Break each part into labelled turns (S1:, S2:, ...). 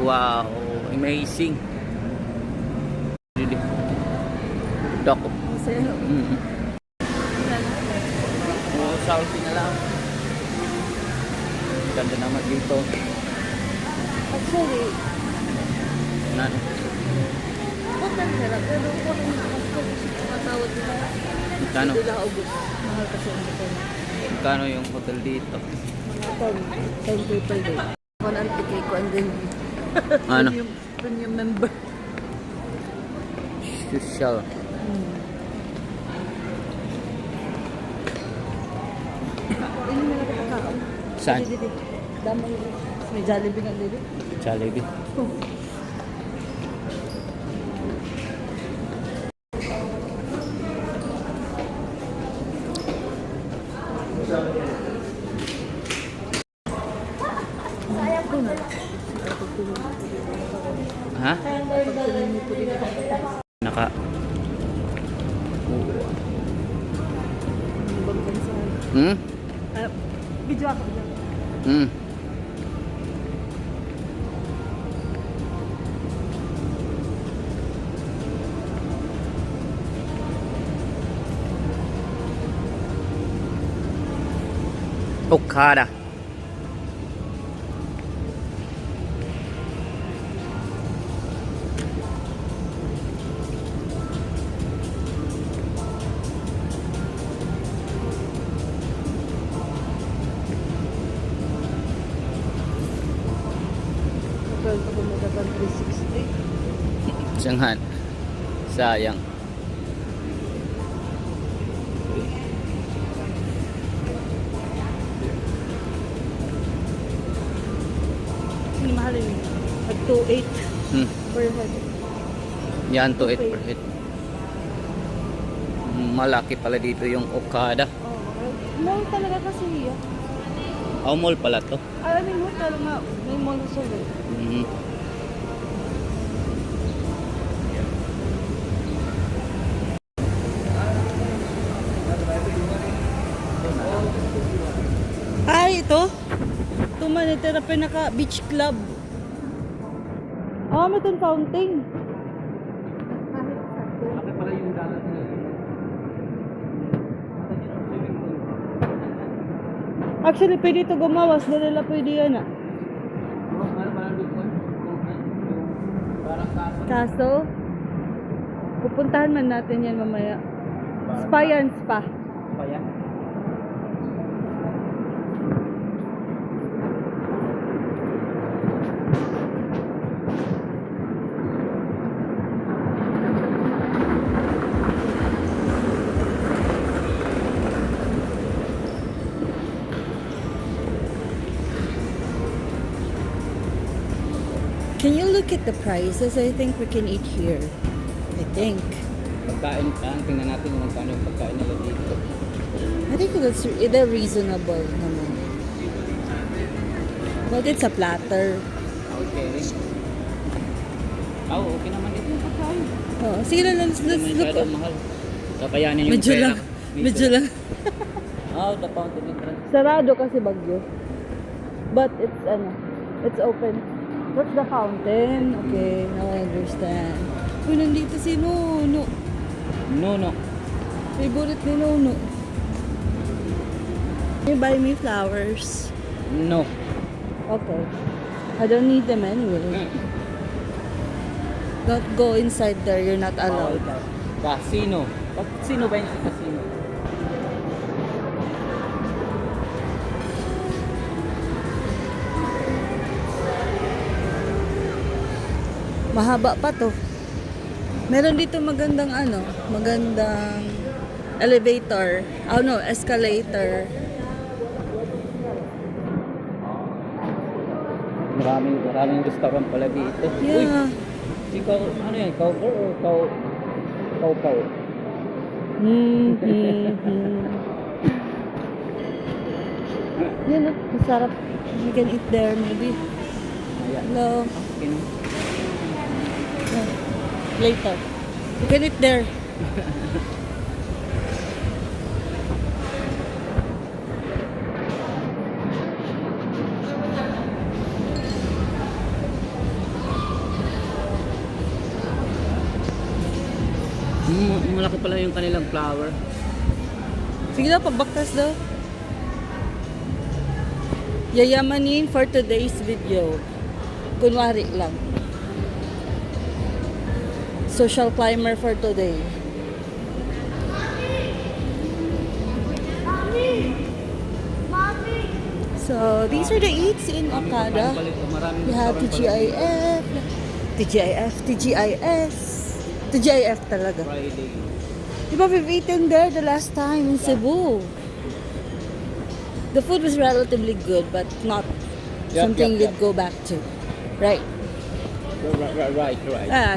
S1: Wow, amazing. Dako.
S2: Masaya.
S1: Oh, salty na lang. Ganda naman dito.
S2: Actually,
S1: Nan.
S2: hotel sila. Pero kung matawad nila,
S1: Kano?
S2: hindi lang ubos. Mahal kasi ang hotel.
S1: Kano yung hotel dito?
S2: Mga 10 people din. Ako na ang tikay ko and then
S1: Ano?
S2: premium member.
S1: Social.
S2: Ini na lang kakao.
S1: Saan?
S2: Dito. Damang dito. May Jollibee nga dito.
S1: Jollibee.
S2: Sayang ko na.
S1: Ha?
S2: Pagtuloy niyo po dito.
S1: Naka.
S2: Ibang bansa.
S1: Hmm?
S2: Video ako.
S1: Hmm. Okada.
S2: Nagkaroon ko kumagaban 360.
S1: Sanghan. Sayang.
S2: Hindi mahal yun. At 2.8
S1: Hmm.
S2: per head.
S1: Yan to 8 per head. Malaki pala dito yung Okada.
S2: Oh, mall talaga kasi yun.
S1: Oh, mall pala to.
S2: Alam mo, hotel nga. May mall sa ulit.
S1: Mhm.
S2: Ay, ito. Ito man, ito na pinaka beach club. Ah, may itong fountain.
S1: Malaki pala yung dalat nila.
S2: Actually, pwede ito gumawas. Doon nila pwede yan ah.
S1: Parang kaso.
S2: Kaso, pupuntahan man natin yan mamaya. Spa yan, spa.
S1: Pa yan.
S2: Can you look at the prices? I think we can eat here. I think.
S1: Pagkain, tingnan natin kung magkano yung pagkain nila dito.
S2: I think they're reasonable naman. But it's a platter.
S1: Okay. Oh, okay naman dito yung pagkain.
S2: Oh, sige na, let's
S1: Hindi
S2: look.
S1: masyadong mahal. Kakayanin yung
S2: Medyo
S1: pera.
S2: lang. Medyo lang.
S1: Oh, the fountain entrance.
S2: Sarado kasi bagyo. But it's open. What's the fountain? Okay, now I understand. Uy, nandito si Nuno.
S1: No.
S2: Favorite ni Nuno. Can you buy me flowers?
S1: No.
S2: Okay. I don't need them anyway. Don't go inside there. You're not allowed.
S1: Casino. Sino ba yung sa casino?
S2: Mahaba pa to. Meron dito magandang magandang elevator. Oh no, escalator.
S1: Maraming restaurant pala dito.
S2: Yeah.
S1: Uy, ikaw, ano yan? Cover or cow?
S2: Yan, masarap. We can eat there maybe.
S1: Ayan.
S2: Hello.
S1: Okay, no?
S2: No. Later. We can eat there.
S1: Malaki pala yung kanilang flower.
S2: Sige daw, pagbaktas daw. Yayamanin for today's video. Kunwari lang. Social climber for today. So, these are the eats in Okada. We have TGIF, TGIF, TGIF talaga.
S1: Friday.
S2: Di ba we've eaten there the last time in Cebu? The food was relatively good, but not something
S1: Yep.
S2: we'd go back to. Right?
S1: Right.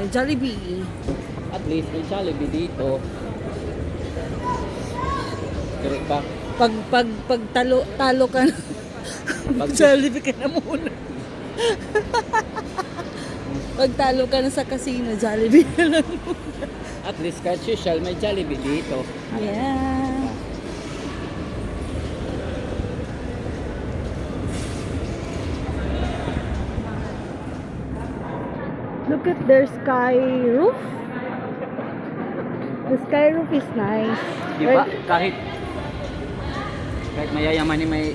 S2: Jollibee.
S1: At least may Jollibee dito. Correct ba?
S2: Pag talo ka na, Jollibee ka na muna. Pag talo ka na sa casino, Jollibee na lang muna.
S1: At least kahit social, may Jollibee dito.
S2: Yeah. Look at their sky roof. The sky roof is nice.
S1: Di ba? Kahit mayayamanin may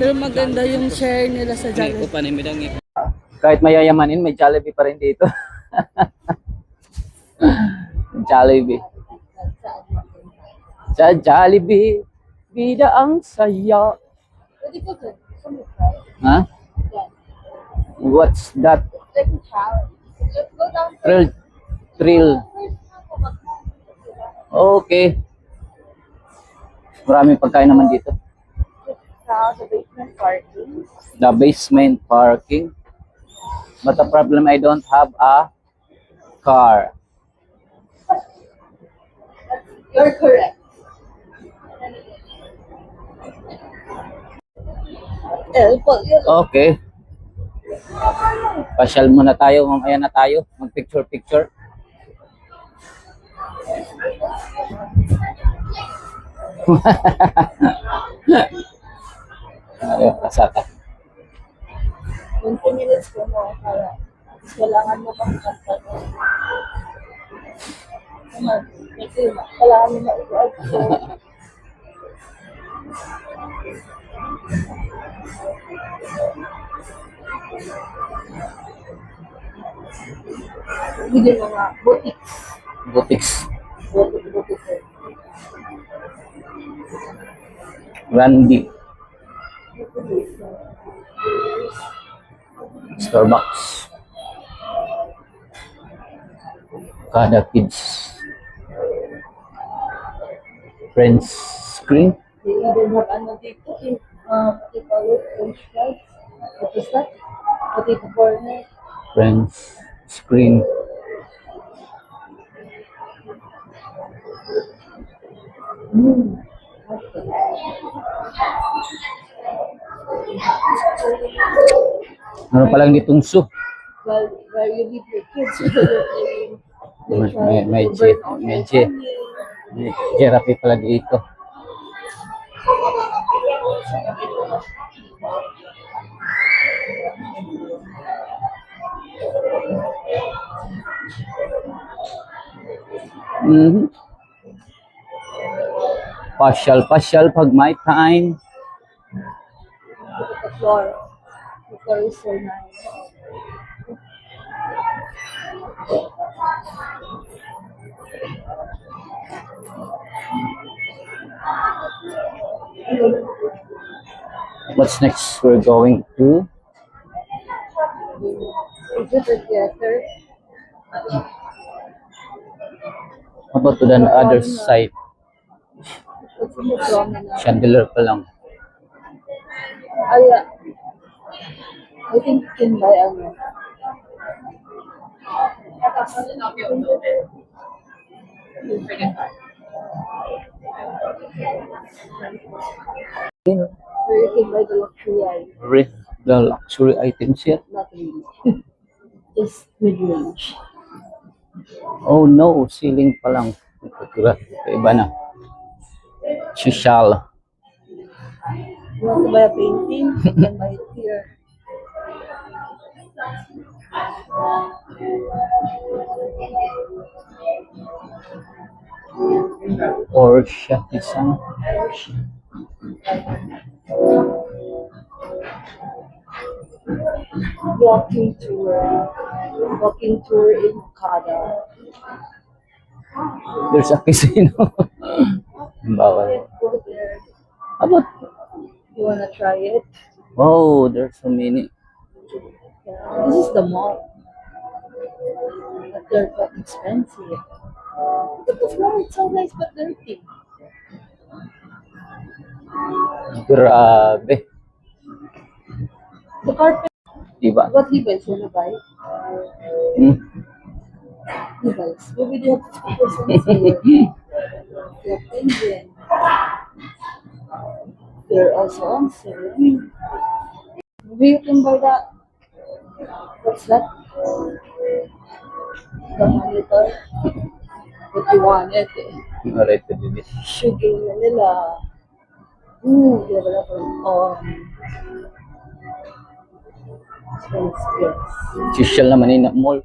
S2: Pero maganda yung share nila sa
S1: Jollibee.
S2: Jollibee.
S1: Kahit mayayamanin, may Jollibee pa rin dito. Jollibee. Sa Jollibee, bida ang saya. Ha? What's that? Thrill. Okay. Maraming pagkain naman dito.
S2: The basement parking.
S1: The basement parking. But the problem, I don't have a car.
S2: You're correct.
S1: Okay. Pasyal muna tayo. Mamaya na tayo. Mag-picture. Ayun, kasata.
S2: 20 minutes ko mo. Kaya, kailangan mo pang kanta mo. Kailangan mo ma-i-out ko. Hindi mga boutiques.
S1: Boutiques.
S2: Boutiques.
S1: Randy. Starbucks. Kada Kids. Friends Screen.
S2: They even have ano dito, what they call it, French fries. What is that? Potato corner.
S1: Friends Screen. Ano palang ditong soup?
S2: While you leave your kids, they try
S1: May
S2: to burn out
S1: may
S2: their
S1: therapy pala dito. Mhm. Pasyal pag may time.
S2: the floor. The floor is so nice.
S1: What's next? We're going to
S2: Is it a theater?
S1: how about to the other side?
S2: It's in the promenade.
S1: Chandelier pa lang.
S2: Yeah. I think you can buy ano. Where you can buy the luxury item.
S1: Read the luxury items yet?
S2: Not really. Just mid-range.
S1: Oh no, ceiling pa lang. Iba na. Social.
S2: You want to buy a painting? You can buy it here.
S1: Porsche, isang.
S2: Walking tour. Walking tour in Okada.
S1: There's a casino. Bawal.
S2: Go there.
S1: About,
S2: You wanna try it?
S1: oh, there's so many.
S2: This is the mall. But they're quite expensive. Look at the floor, it's so nice but dirty.
S1: Grabe.
S2: The carpet.
S1: Diba?
S2: What Levi's wanna buy?
S1: Hmm.
S2: Levi's. Maybe they have 50% sale. They have Indian. They're also on sale. Maybe you can buy that. What's that? The monitor. If you want it.
S1: Alright, to do this.
S2: Sugar na nila. Ooh, they have a lot of expensive.
S1: Social naman yun na mall.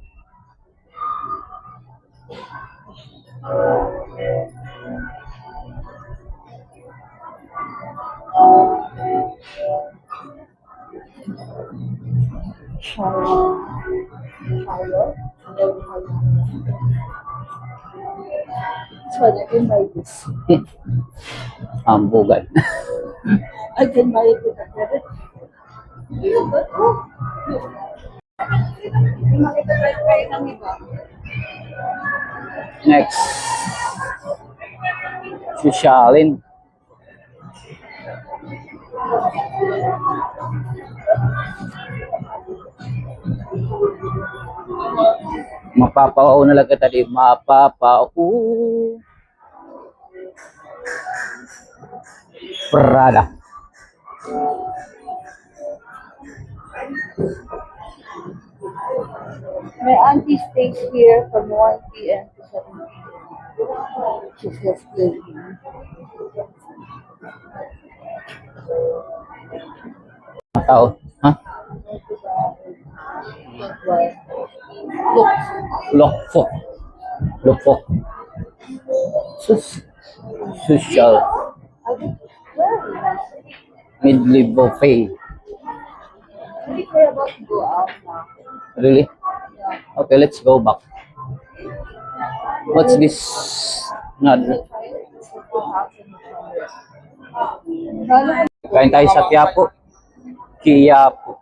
S2: Charlotte. So I can buy this.
S1: Ambugan.
S2: I can buy it with a credit.
S1: Next. Socialin. Mapapao na lang kita di. Mapapao. Prada.
S2: My auntie stays here from 1 p.m. to 7 p.m. She's just living.
S1: Tao. Ha? Lokfo. Lokfo. Social. Midley buffet.
S2: I think we're about to go out now.
S1: Really?
S2: Yeah.
S1: Okay, let's go back. What's this? Not. Kain tayo sa Quiapo. Quiapo.